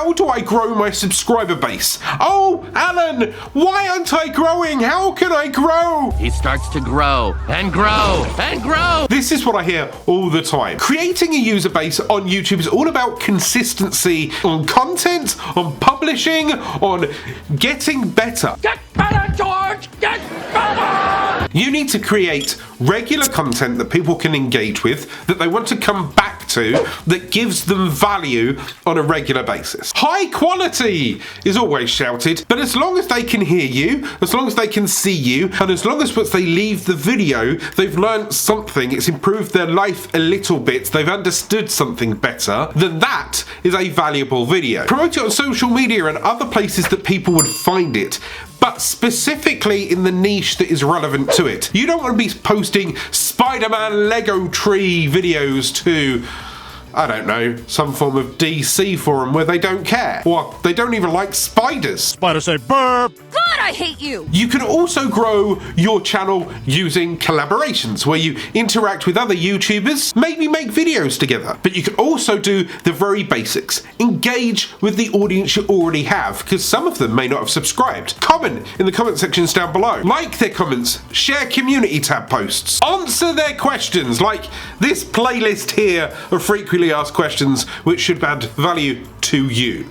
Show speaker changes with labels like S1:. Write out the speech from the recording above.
S1: how do I grow my subscriber base? Oh, Alan, why aren't I growing? How can I grow?
S2: He starts to grow and grow and grow.
S1: This is what I hear all the time. Creating a user base on YouTube is all about consistency on content, on publishing, on getting better.
S2: Get better, George! Get better!
S1: You need to create regular content that people can engage with, that they want to come back to, that gives them value on a regular basis. High quality is always shouted, but as long as they can hear you, as long as they can see you, and as long as once they leave the video, they've learned something, it's improved their life a little bit, they've understood something better, then that is a valuable video. Promote it on social media and other places that people would find it, but specifically in the niche that is relevant to it. You don't want to be posting Spider-Man Lego tree videos to, I don't know, some form of DC forum where they don't care. Or they don't even like spiders.
S3: Spiders say burp.
S4: God, I hate you!
S1: You can also grow your channel using collaborations where you interact with other YouTubers, maybe make videos together. But you can also do the very basics. Engage with the audience you already have, because some of them may not have subscribed. Comment in the comment sections down below. Like their comments, share community tab posts, answer their questions, like this playlist here of frequently asked questions which should add value to you.